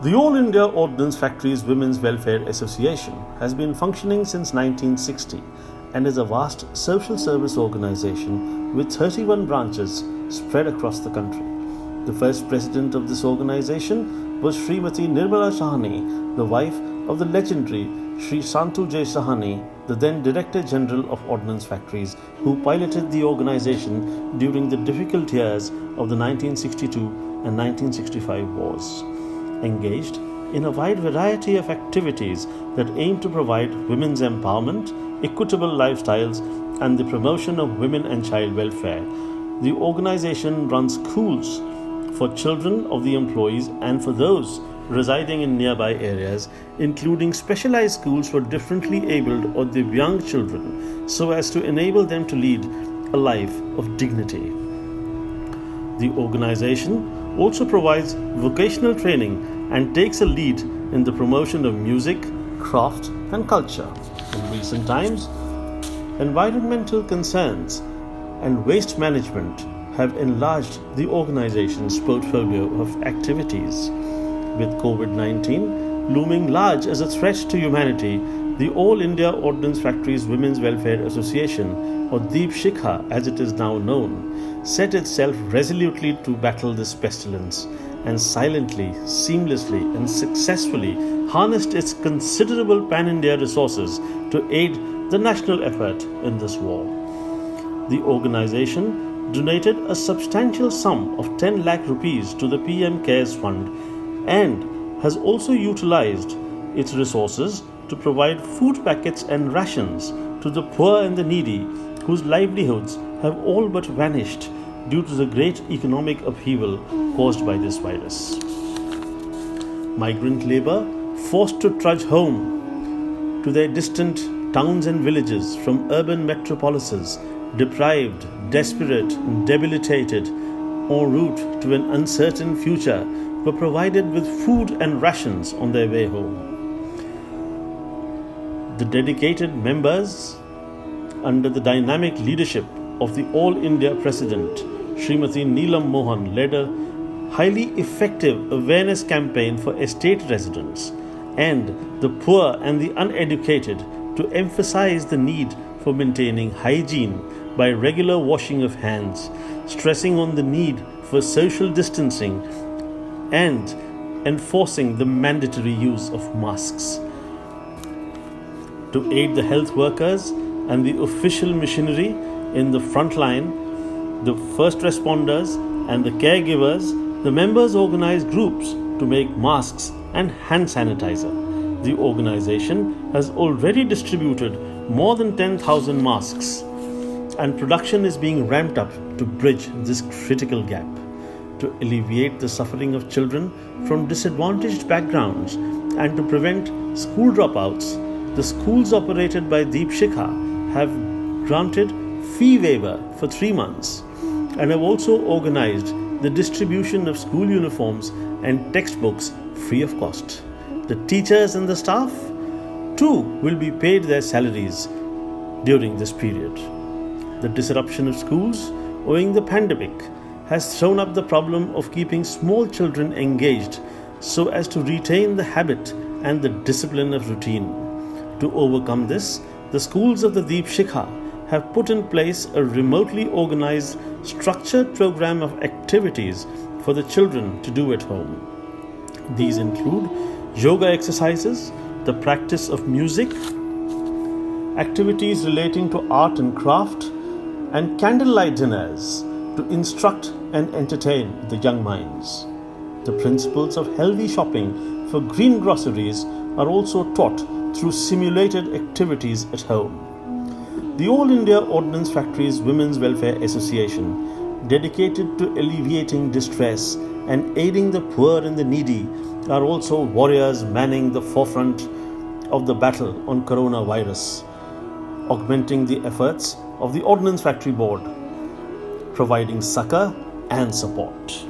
The All India Ordnance Factories Women's Welfare Association has been functioning since 1960 and is a vast social service organization with 31 branches spread across the country. The first president of this organization was Srimati Nirmala Sahani, the wife of the legendary Sri Santu J. Sahani, the then Director General of Ordnance Factories, who piloted the organization during the difficult years of the 1962 and 1965 wars. Engaged in a wide variety of activities that aim to provide women's empowerment, equitable lifestyles, and the promotion of women and child welfare, the organization runs schools for children of the employees and for those residing in nearby areas, including specialized schools for differently abled or young children, so as to enable them to lead a life of dignity. The organization also provides vocational training and takes a lead in the promotion of music, craft, and culture. In recent times, environmental concerns and waste management have enlarged the organization's portfolio of activities. With COVID-19 looming large as a threat to humanity, the All India Ordnance Factories Women's Welfare Association, or Deep Shikha as it is now known, set itself resolutely to battle this pestilence and silently, seamlessly, and successfully harnessed its considerable pan-India resources to aid the national effort in this war. The organization donated a substantial sum of 10 lakh rupees to the PM CARES Fund and has also utilized its resources to provide food packets and rations to the poor and the needy whose livelihoods have all but vanished due to the great economic upheaval caused by this virus. Migrant labor forced to trudge home to their distant towns and villages from urban metropolises, deprived, desperate, debilitated, en route to an uncertain future, were provided with food and rations on their way home. The dedicated members, under the dynamic leadership of the All India President, Srimati Neelam Mohan, led a highly effective awareness campaign for estate residents and the poor and the uneducated to emphasize the need for maintaining hygiene by regular washing of hands, stressing on the need for social distancing and enforcing the mandatory use of masks. To aid the health workers and the official machinery in the front line, the first responders and the caregivers, the members organized groups to make masks and hand sanitizer. The organization has already distributed more than 10,000 masks, and production is being ramped up to bridge this critical gap. To alleviate the suffering of children from disadvantaged backgrounds and to prevent school dropouts, the schools operated by Deep Shikha have granted fee waiver for 3 months and have also organized the distribution of school uniforms and textbooks free of cost. The teachers and the staff too will be paid their salaries during this period. The disruption of schools owing the pandemic has thrown up the problem of keeping small children engaged so as to retain the habit and the discipline of routine. To overcome this, the schools of the Deep Shikha have put in place a remotely organized, structured program of activities for the children to do at home. These include yoga exercises, the practice of music, activities relating to art and craft, and candlelight dinners to instruct and entertain the young minds. The principles of healthy shopping for green groceries are also taught through simulated activities at home. The All India Ordnance Factories Women's Welfare Association, dedicated to alleviating distress and aiding the poor and the needy, are also warriors manning the forefront of the battle on coronavirus, augmenting the efforts of the Ordnance Factory Board, providing succor and support.